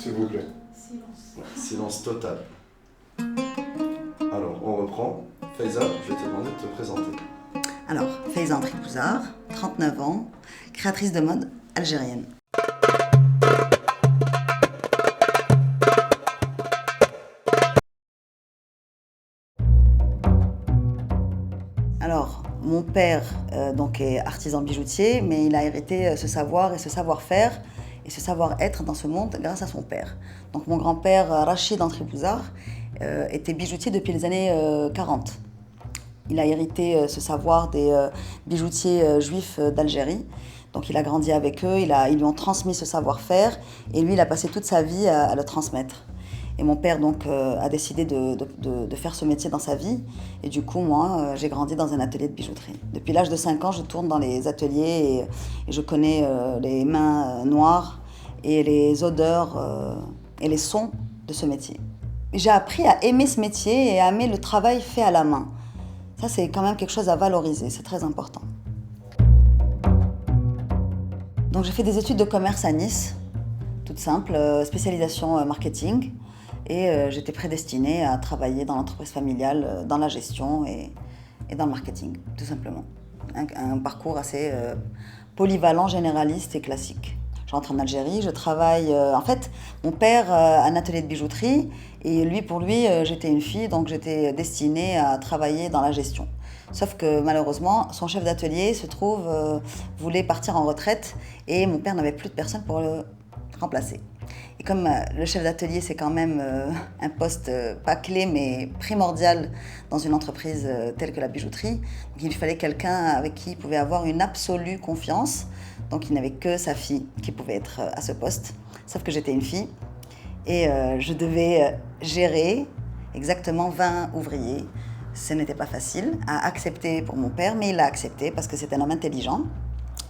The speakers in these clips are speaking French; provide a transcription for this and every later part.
S'il vous plaît. Silence. Ouais, silence total. Alors, on reprend. Faiza, je vais te demander de te présenter. Alors, Faiza Antripouzar, 39 ans, créatrice de mode algérienne. Alors, mon père donc est artisan bijoutier, mais il a hérité ce savoir et ce savoir-faire et ce savoir-être dans ce monde grâce à son père. Donc mon grand-père Rachid Antripouzar était bijoutier depuis les années 40. Il a hérité ce savoir des bijoutiers juifs d'Algérie. Donc il a grandi avec eux, ils lui ont transmis ce savoir-faire et lui il a passé toute sa vie à le transmettre. Et mon père donc a décidé de faire ce métier dans sa vie. Et du coup, moi, j'ai grandi dans un atelier de bijouterie. Depuis l'âge de 5 ans, je tourne dans les ateliers et je connais les mains noires et les odeurs et les sons de ce métier. J'ai appris à aimer ce métier et à aimer le travail fait à la main. Ça, c'est quand même quelque chose à valoriser, c'est très important. Donc j'ai fait des études de commerce à Nice, toute simple, spécialisation marketing. Et j'étais prédestinée à travailler dans l'entreprise familiale, dans la gestion et dans le marketing, tout simplement. Un parcours assez polyvalent, généraliste et classique. Je rentre en Algérie, je travaille... en fait, mon père a un atelier de bijouterie et pour lui, j'étais une fille, donc j'étais destinée à travailler dans la gestion. Sauf que malheureusement, son chef d'atelier voulait partir en retraite et mon père n'avait plus de personne pour le remplacer. Et comme le chef d'atelier, c'est quand même un poste pas clé, mais primordial dans une entreprise telle que la bijouterie, donc il fallait quelqu'un avec qui il pouvait avoir une absolue confiance. Donc il n'avait que sa fille qui pouvait être à ce poste. Sauf que j'étais une fille et je devais gérer exactement 20 ouvriers. Ce n'était pas facile à accepter pour mon père, mais il l'a accepté parce que c'est un homme intelligent.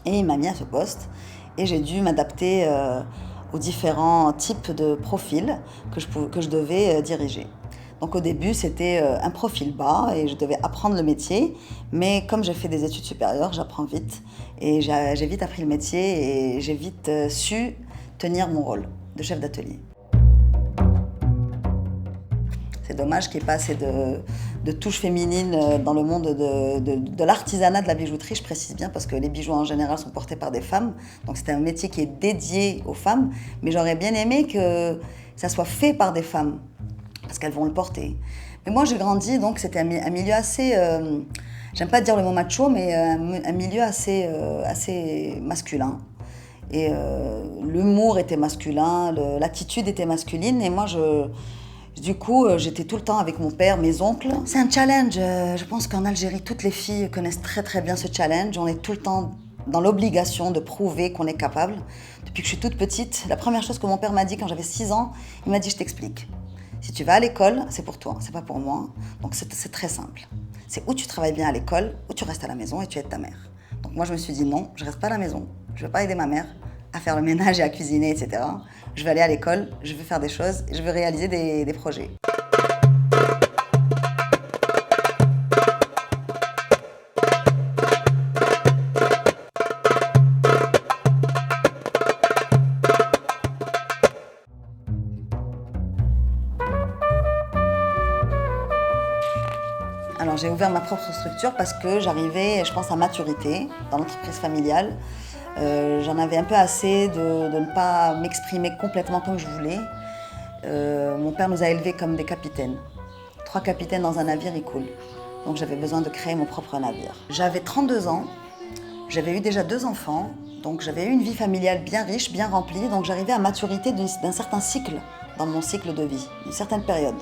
Et il m'a mis à ce poste et j'ai dû m'adapter aux différents types de profils que je devais diriger. Donc au début, c'était un profil bas et je devais apprendre le métier, mais comme j'ai fait des études supérieures, j'apprends vite et j'ai vite appris le métier et j'ai vite su tenir mon rôle de chef d'atelier. C'est dommage qu'il n'y ait pas assez de touches féminines dans le monde de l'artisanat de la bijouterie, je précise bien, parce que les bijoux en général sont portés par des femmes. Donc c'est un métier qui est dédié aux femmes, mais j'aurais bien aimé que ça soit fait par des femmes, parce qu'elles vont le porter. Mais moi j'ai grandi, donc c'était un milieu assez, j'aime pas dire le mot macho, mais un milieu assez masculin. Et l'humour était masculin, l'attitude était masculine, et moi du coup, j'étais tout le temps avec mon père, mes oncles. C'est un challenge. Je pense qu'en Algérie, toutes les filles connaissent très très bien ce challenge. On est tout le temps dans l'obligation de prouver qu'on est capable. Depuis que je suis toute petite, la première chose que mon père m'a dit quand j'avais 6 ans, il m'a dit « je t'explique. Si tu vas à l'école, c'est pour toi, c'est pas pour moi. Donc c'est très simple. C'est où tu travailles bien à l'école, ou tu restes à la maison et tu aides ta mère. » Donc moi je me suis dit non, je reste pas à la maison. Je vais pas aider ma mère à faire le ménage et à cuisiner, etc. Je vais aller à l'école, je vais faire des choses, je vais réaliser des projets. Alors j'ai ouvert ma propre structure parce que j'arrivais, je pense, à maturité dans l'entreprise familiale. J'en avais un peu assez de ne pas m'exprimer complètement comme je voulais. Mon père nous a élevés comme des capitaines. 3 capitaines dans un navire, il coule. Donc j'avais besoin de créer mon propre navire. J'avais 32 ans, j'avais eu déjà 2 enfants, donc j'avais eu une vie familiale bien riche, bien remplie, donc j'arrivais à maturité d'un certain cycle dans mon cycle de vie, d'une certaine période.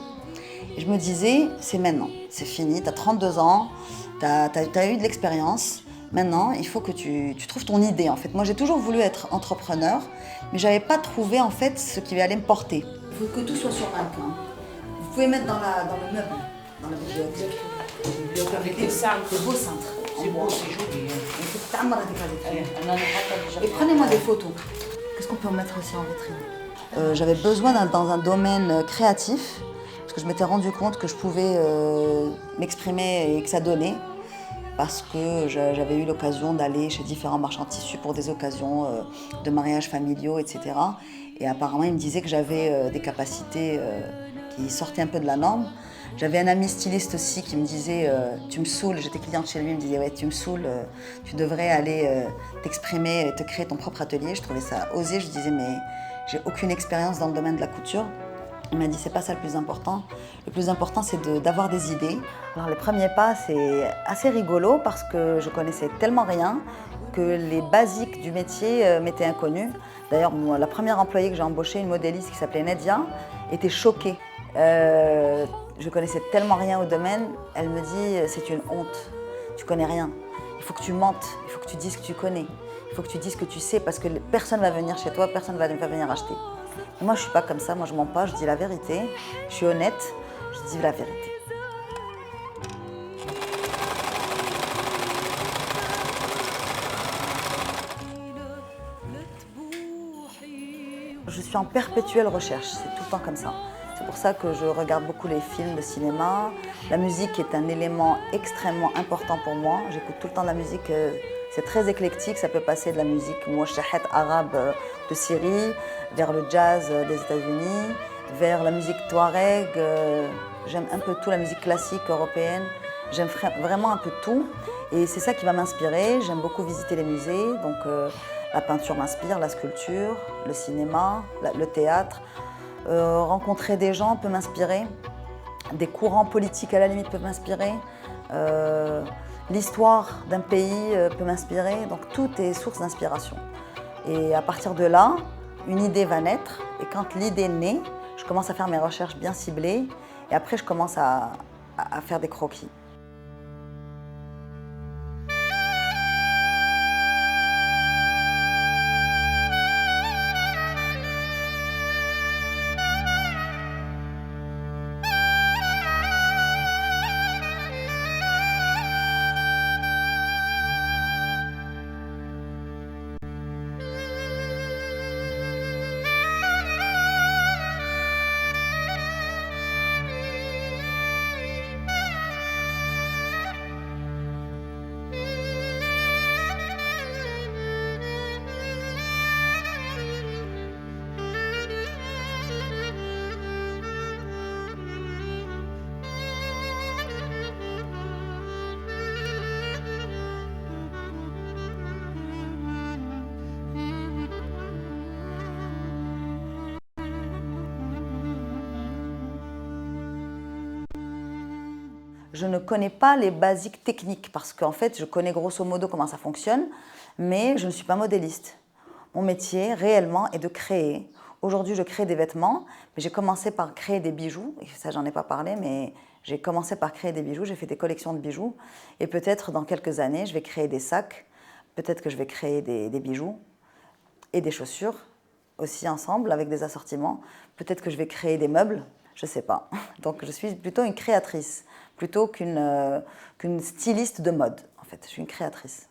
Et je me disais, c'est maintenant, c'est fini, tu as 32 ans, tu as eu de l'expérience. Maintenant, il faut que tu trouves ton idée, en fait. Moi, j'ai toujours voulu être entrepreneur, mais je n'avais pas trouvé, en fait, ce qui allait me porter. Il faut que tout soit sur un plan. Vous pouvez mettre dans le meuble, dans la bibliothèque. Avec des cintres. Des beaux cintres. C'est beau, c'est joli. Et prenez-moi des photos. Qu'est-ce qu'on peut mettre aussi en vitrine? J'avais besoin dans un domaine créatif, parce que je m'étais rendu compte que je pouvais m'exprimer et que ça donnait. parce que j'avais eu l'occasion d'aller chez différents marchands de tissus pour des occasions de mariages familiaux, etc. Et apparemment, il me disait que j'avais des capacités qui sortaient un peu de la norme. J'avais un ami styliste aussi qui me disait tu me saoules, j'étais cliente chez lui, il me disait ouais tu me saoules, tu devrais aller t'exprimer, te créer ton propre atelier. Je trouvais ça osé, je disais mais j'ai aucune expérience dans le domaine de la couture. Il m'a dit c'est pas ça le plus important c'est d'avoir des idées. Alors les premiers pas c'est assez rigolo parce que je connaissais tellement rien que les basiques du métier m'étaient inconnus. D'ailleurs la première employée que j'ai embauchée, une modéliste qui s'appelait Nadia, était choquée. Je connaissais tellement rien au domaine, elle me dit c'est une honte, tu connais rien, il faut que tu mentes, il faut que tu dises que tu connais, il faut que tu dises que tu sais parce que personne ne va venir chez toi, personne ne va venir acheter. Et moi je ne suis pas comme ça, moi je mens pas, je dis la vérité, je suis honnête, je dis la vérité. Je suis en perpétuelle recherche, c'est tout le temps comme ça. C'est pour ça que je regarde beaucoup les films de cinéma. La musique est un élément extrêmement important pour moi. J'écoute tout le temps de la musique, c'est très éclectique. Ça peut passer de la musique mouachahat arabe de Syrie, vers le jazz des États-Unis, vers la musique touareg. J'aime un peu tout, la musique classique européenne. J'aime vraiment un peu tout. Et c'est ça qui va m'inspirer. J'aime beaucoup visiter les musées. Donc la peinture m'inspire, la sculpture, le cinéma, le théâtre. Rencontrer des gens peut m'inspirer, des courants politiques à la limite peuvent m'inspirer, l'histoire d'un pays peut m'inspirer, donc tout est source d'inspiration. Et à partir de là, une idée va naître et quand l'idée naît, je commence à faire mes recherches bien ciblées et après je commence à faire des croquis. Je ne connais pas les basiques techniques parce qu'en fait, je connais grosso modo comment ça fonctionne, mais je ne suis pas modéliste. Mon métier, réellement, est de créer. Aujourd'hui, je crée des vêtements, mais j'ai commencé par créer des bijoux. Et ça, j'en ai pas parlé, mais j'ai commencé par créer des bijoux. J'ai fait des collections de bijoux. Et peut-être, dans quelques années, je vais créer des sacs. Peut-être que je vais créer des bijoux et des chaussures aussi ensemble, avec des assortiments. Peut-être que je vais créer des meubles. Je ne sais pas. Donc, je suis plutôt une créatrice, plutôt qu'une styliste de mode, en fait. Je suis une créatrice.